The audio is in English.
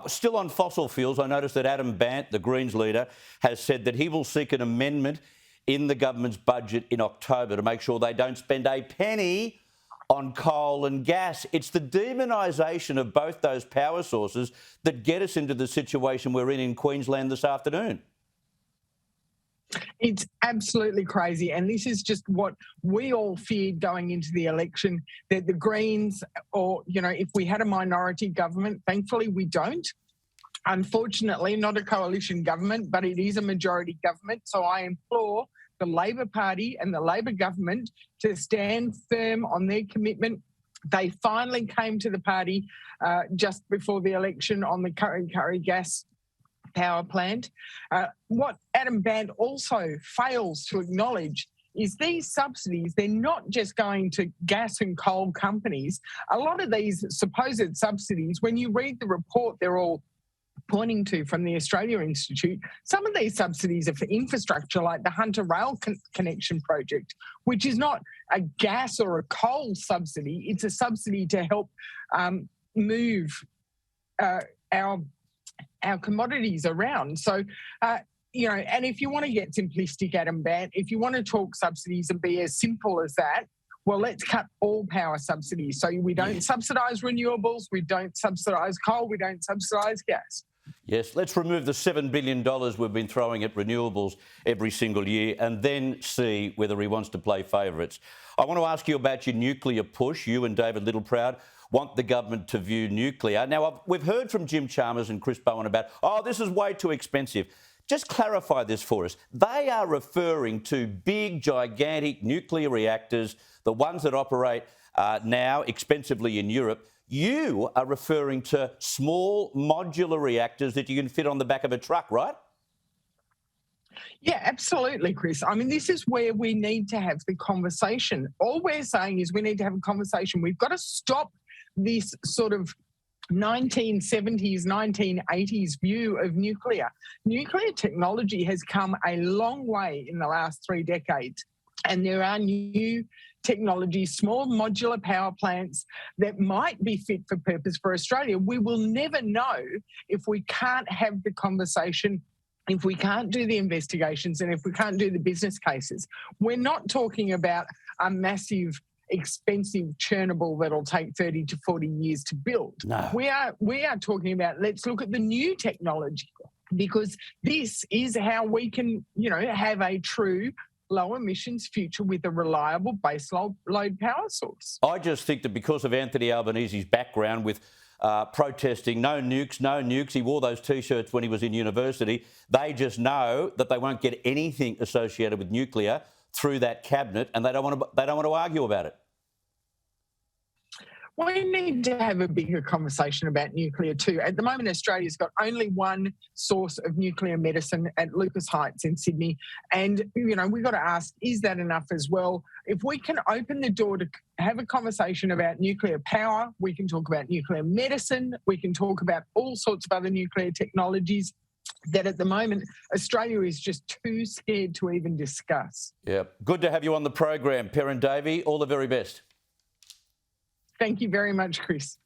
Still on fossil fuels, I noticed that Adam BANT, the Greens leader, has said that he will seek an amendment in the government's budget in October to make sure they don't spend a penny on coal and gas. It's the demonisation of both those power sources that get us into the situation we're in Queensland this afternoon. It's absolutely crazy. And this is just what we all feared going into the election, that the Greens, or, if we had a minority government, thankfully we don't. Unfortunately, not a coalition government, but it is a majority government. So I implore the Labor Party and the Labor government to stand firm on their commitment. They finally came to the party just before the election on the Curry gas power plant. What Adam BANT also fails to acknowledge is these subsidies, they're not just going to gas and coal companies. A lot of these supposed subsidies, when you read the report they're all pointing to from the Australia Institute, some of these subsidies are for infrastructure like the Hunter Rail Connection project, which is not a gas or a coal subsidy. It's a subsidy to help move our commodities around. So, and if you want to get simplistic, Adam BANT, if you want to talk subsidies and be as simple as that, well, let's cut all power subsidies. So we don't subsidise renewables, we don't subsidise coal, we don't subsidise gas. Yes, let's remove the $7 billion we've been throwing at renewables every single year and then see whether he wants to play favourites. I want to ask you about your nuclear push. You and David Littleproud want the government to view nuclear. Now, we've heard from Jim Chalmers and Chris Bowen about, this is way too expensive. Just clarify this for us. They are referring to big, gigantic nuclear reactors, the ones that operate now expensively in Europe. You are referring to small modular reactors that you can fit on the back of a truck, right? Yeah, absolutely, Chris. I mean, this is where we need to have the conversation. All we're saying is we need to have a conversation. We've got to stop this sort of 1970s, 1980s view of nuclear. Nuclear technology has come a long way in the last 3 decades, and there are new technologies, small modular power plants that might be fit for purpose for Australia. We will never know if we can't have the conversation, if we can't do the investigations, and if we can't do the business cases. We're not talking about a massive, expensive churnable that'll take 30 to 40 years to build. No. We are talking about, let's look at the new technology, because this is how we can, have a true low emissions future with a reliable baseload power source. I just think that because of Anthony Albanese's background with protesting no nukes, he wore those T-shirts when he was in university, they just know that they won't get anything associated with nuclear through that cabinet, and they don't want to argue about it. We need to have a bigger conversation about nuclear too. At the moment, Australia's got only one source of nuclear medicine at Lucas Heights in Sydney. And, we've got to ask, is that enough as well? If we can open the door to have a conversation about nuclear power, we can talk about nuclear medicine, we can talk about all sorts of other nuclear technologies that at the moment Australia is just too scared to even discuss. Yeah, good to have you on the program, Perin Davey. All the very best. Thank you very much, Chris.